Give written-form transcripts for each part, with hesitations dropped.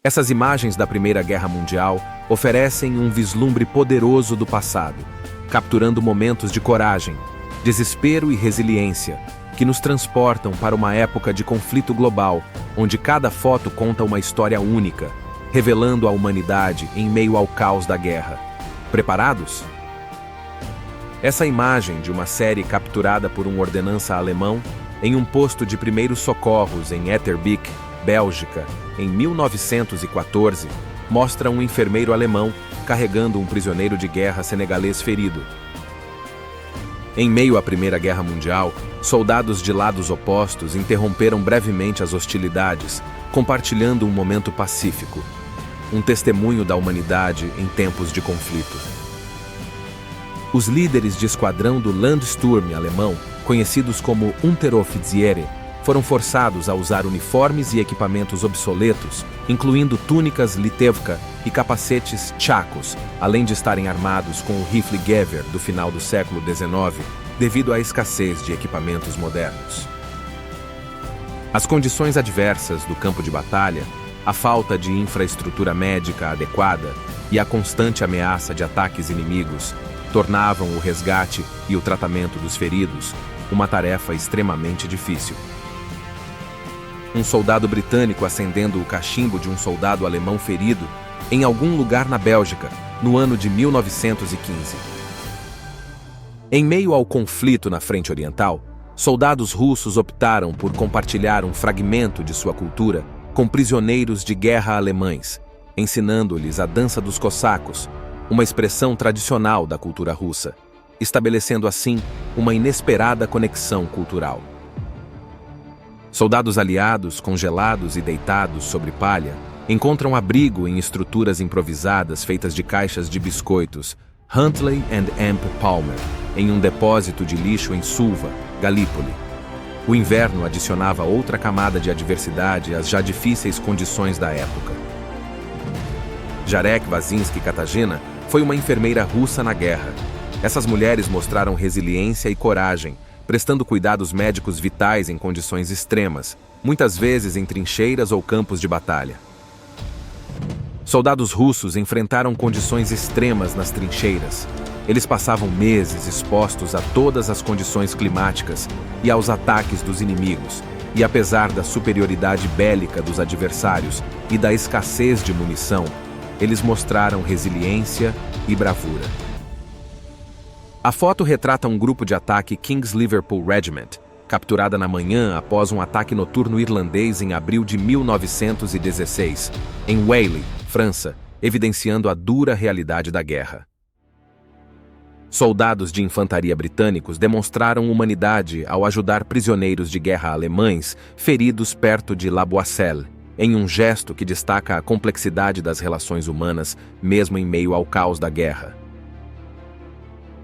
Essas imagens da Primeira Guerra Mundial oferecem um vislumbre poderoso do passado, capturando momentos de coragem, desespero e resiliência, que nos transportam para uma época de conflito global, onde cada foto conta uma história única, revelando a humanidade em meio ao caos da guerra. Preparados? Essa imagem de uma série capturada por um ordenança alemão em um posto de primeiros socorros em Etterbeek, Bélgica, em 1914, mostra um enfermeiro alemão carregando um prisioneiro de guerra senegalês ferido. Em meio à Primeira Guerra Mundial, soldados de lados opostos interromperam brevemente as hostilidades, compartilhando um momento pacífico, um testemunho da humanidade em tempos de conflito. Os líderes de esquadrão do Landsturm alemão, conhecidos como Unteroffiziere, foram forçados a usar uniformes e equipamentos obsoletos, incluindo túnicas Litewka e capacetes Chacos, além de estarem armados com o rifle Gewehr do final do século XIX, devido à escassez de equipamentos modernos. As condições adversas do campo de batalha, a falta de infraestrutura médica adequada e a constante ameaça de ataques inimigos tornavam o resgate e o tratamento dos feridos uma tarefa extremamente difícil. Um soldado britânico acendendo o cachimbo de um soldado alemão ferido em algum lugar na Bélgica, no ano de 1915. Em meio ao conflito na frente oriental, soldados russos optaram por compartilhar um fragmento de sua cultura com prisioneiros de guerra alemães, ensinando-lhes a dança dos cossacos, uma expressão tradicional da cultura russa, estabelecendo assim uma inesperada conexão cultural. Soldados aliados, congelados e deitados sobre palha, encontram abrigo em estruturas improvisadas feitas de caixas de biscoitos Huntley and Amp Palmer, em um depósito de lixo em Suva, Galípoli. O inverno adicionava outra camada de adversidade às já difíceis condições da época. Jarek Vazinski Katagina foi uma enfermeira russa na guerra. Essas mulheres mostraram resiliência e coragem, prestando cuidados médicos vitais em condições extremas, muitas vezes em trincheiras ou campos de batalha. Soldados russos enfrentaram condições extremas nas trincheiras. Eles passavam meses expostos a todas as condições climáticas e aos ataques dos inimigos, e apesar da superioridade bélica dos adversários e da escassez de munição, eles mostraram resiliência e bravura. A foto retrata um grupo de ataque King's Liverpool Regiment, capturada na manhã após um ataque noturno irlandês em abril de 1916, em Whaley, França, evidenciando a dura realidade da guerra. Soldados de infantaria britânicos demonstraram humanidade ao ajudar prisioneiros de guerra alemães feridos perto de La Boisselle, em um gesto que destaca a complexidade das relações humanas, mesmo em meio ao caos da guerra.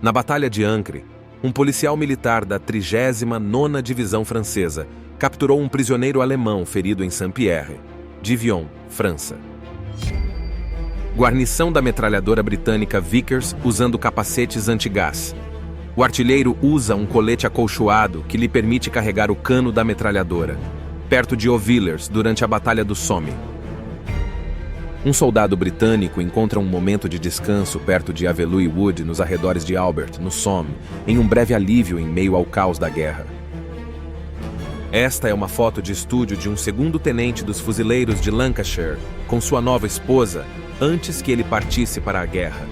Na Batalha de Ancre, um policial militar da 39ª Divisão Francesa capturou um prisioneiro alemão ferido em Saint-Pierre, Divion, França. Guarnição da metralhadora britânica Vickers usando capacetes antigás. O artilheiro usa um colete acolchoado que lhe permite carregar o cano da metralhadora, perto de Ovillers durante a Batalha do Somme. Um soldado britânico encontra um momento de descanso perto de Avelui Wood, nos arredores de Albert, no Somme, em um breve alívio em meio ao caos da guerra. Esta é uma foto de estúdio de um segundo-tenente dos fuzileiros de Lancashire com sua nova esposa, antes que ele partisse para a guerra.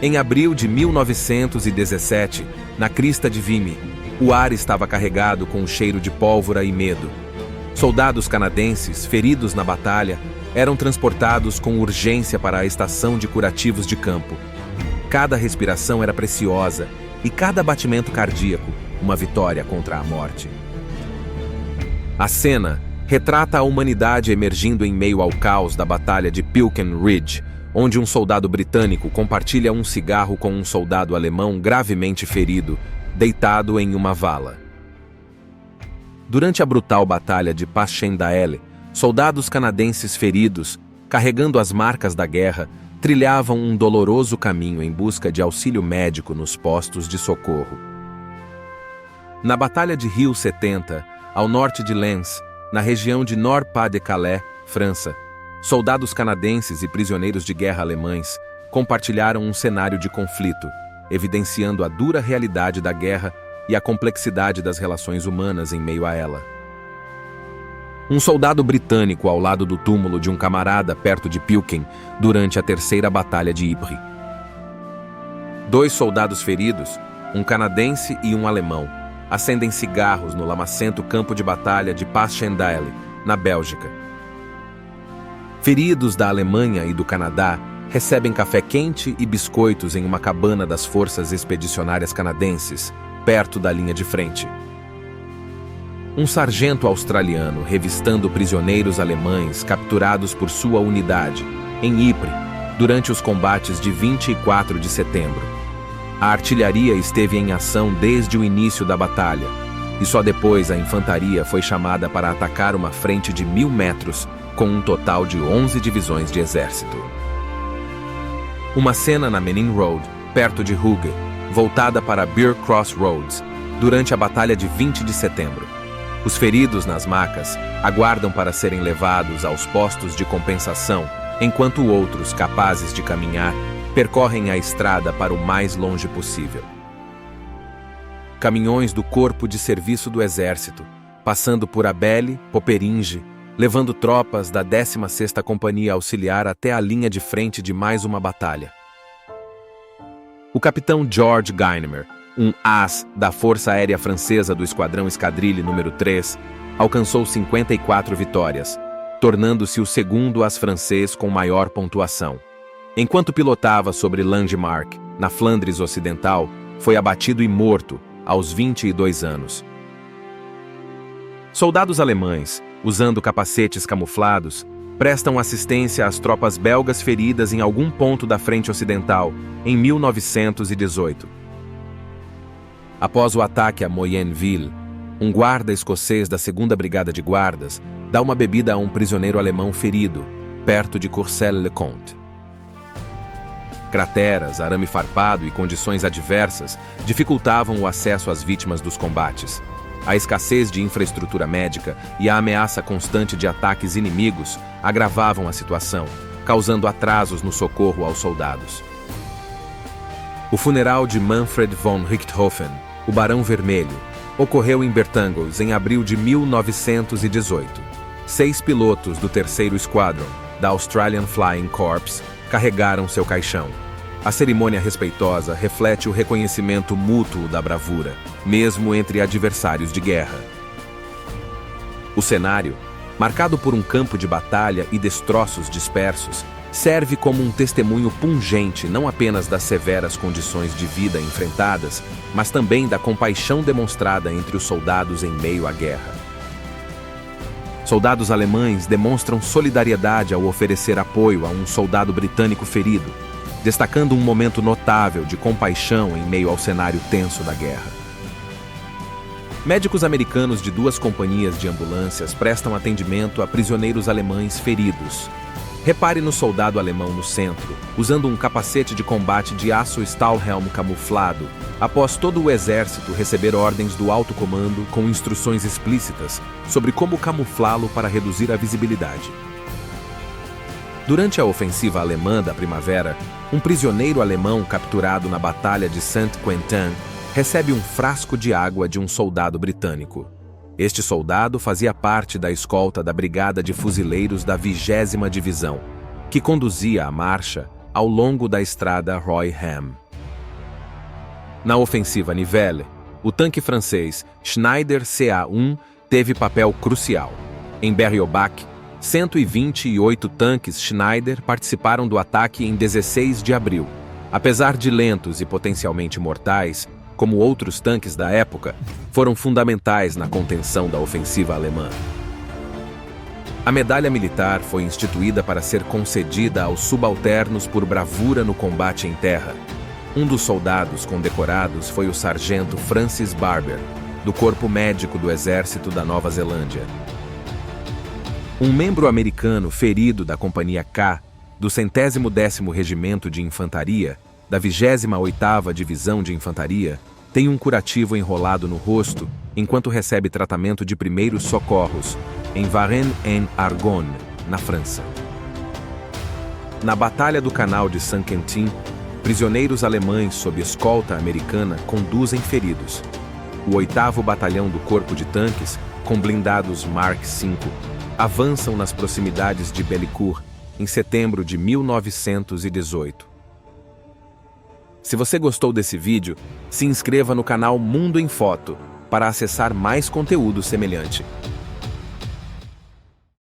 Em abril de 1917, na crista de Vimy, o ar estava carregado com um cheiro de pólvora e medo. Soldados canadenses, feridos na batalha, eram transportados com urgência para a estação de curativos de campo. Cada respiração era preciosa e cada batimento cardíaco uma vitória contra a morte. A cena retrata a humanidade emergindo em meio ao caos da Batalha de Pilken Ridge, onde um soldado britânico compartilha um cigarro com um soldado alemão gravemente ferido, deitado em uma vala. Durante a brutal Batalha de Passchendaele, soldados canadenses feridos, carregando as marcas da guerra, trilhavam um doloroso caminho em busca de auxílio médico nos postos de socorro. Na Batalha de Rio 70, ao norte de Lens, na região de Nord-Pas-de-Calais, França, soldados canadenses e prisioneiros de guerra alemães compartilharam um cenário de conflito, evidenciando a dura realidade da guerra e a complexidade das relações humanas em meio a ela. Um soldado britânico ao lado do túmulo de um camarada perto de Pilken durante a Terceira Batalha de Ypres. 2 soldados feridos, um canadense e um alemão, acendem cigarros no lamacento campo de batalha de Passchendaele, na Bélgica. Feridos da Alemanha e do Canadá recebem café quente e biscoitos em uma cabana das forças expedicionárias canadenses, perto da linha de frente. Um sargento australiano revistando prisioneiros alemães capturados por sua unidade, em Ypres, durante os combates de 24 de setembro. A artilharia esteve em ação desde o início da batalha, e só depois a infantaria foi chamada para atacar uma frente de 1.000 metros, com um total de 11 divisões de exército. Uma cena na Menin Road, perto de Hooge, voltada para Beer Cross Roads, durante a Batalha de 20 de setembro. Os feridos nas macas aguardam para serem levados aos postos de compensação, enquanto outros, capazes de caminhar, percorrem a estrada para o mais longe possível. Caminhões do Corpo de Serviço do Exército, passando por Abele, Popperinge, levando tropas da 16ª Companhia Auxiliar até a linha de frente de mais uma batalha. O capitão George Guynemer, um as da Força Aérea Francesa do Esquadrão Escadrille número 3, alcançou 54 vitórias, tornando-se o segundo as francês com maior pontuação. Enquanto pilotava sobre Langemarck, na Flandres Ocidental, foi abatido e morto aos 22 anos. Soldados alemães, usando capacetes camuflados, prestam assistência às tropas belgas feridas em algum ponto da frente ocidental, em 1918. Após o ataque a Moyenville, um guarda escocês da 2ª Brigada de Guardas dá uma bebida a um prisioneiro alemão ferido, perto de Courcelles-le-Comte. Crateras, arame farpado e condições adversas dificultavam o acesso às vítimas dos combates. A escassez de infraestrutura médica e a ameaça constante de ataques inimigos agravavam a situação, causando atrasos no socorro aos soldados. O funeral de Manfred von Richthofen, o Barão Vermelho, ocorreu em Bertangles em abril de 1918. 6 pilotos do 3º Squadron, da Australian Flying Corps, carregaram seu caixão. A cerimônia respeitosa reflete o reconhecimento mútuo da bravura, mesmo entre adversários de guerra. O cenário, marcado por um campo de batalha e destroços dispersos, serve como um testemunho pungente não apenas das severas condições de vida enfrentadas, mas também da compaixão demonstrada entre os soldados em meio à guerra. Soldados alemães demonstram solidariedade ao oferecer apoio a um soldado britânico ferido, destacando um momento notável de compaixão em meio ao cenário tenso da guerra. Médicos americanos de 2 companhias de ambulâncias prestam atendimento a prisioneiros alemães feridos. Repare no soldado alemão no centro, usando um capacete de combate de aço Stahlhelm camuflado, após todo o exército receber ordens do alto comando com instruções explícitas sobre como camuflá-lo para reduzir a visibilidade. Durante a ofensiva alemã da primavera, um prisioneiro alemão capturado na Batalha de Saint-Quentin recebe um frasco de água de um soldado britânico. Este soldado fazia parte da escolta da Brigada de Fuzileiros da 20ª Divisão, que conduzia a marcha ao longo da estrada Roy Ham. Na ofensiva Nivelle, o tanque francês Schneider CA-1 teve papel crucial. Em Berriobach, 128 tanques Schneider participaram do ataque em 16 de abril. Apesar de lentos e potencialmente mortais, como outros tanques da época, foram fundamentais na contenção da ofensiva alemã. A medalha militar foi instituída para ser concedida aos subalternos por bravura no combate em terra. Um dos soldados condecorados foi o sargento Francis Barber, do Corpo Médico do Exército da Nova Zelândia. Um membro americano ferido da Companhia K, do 110º Regimento de Infantaria, da 28ª Divisão de Infantaria, tem um curativo enrolado no rosto enquanto recebe tratamento de primeiros socorros em Varennes-en-Argonne, na França. Na Batalha do Canal de Saint-Quentin, prisioneiros alemães sob escolta americana conduzem feridos. O 8º Batalhão do Corpo de Tanques, com blindados Mark V, avançam nas proximidades de Bellicourt em setembro de 1918. Se você gostou desse vídeo, se inscreva no canal Mundo em Foto para acessar mais conteúdo semelhante.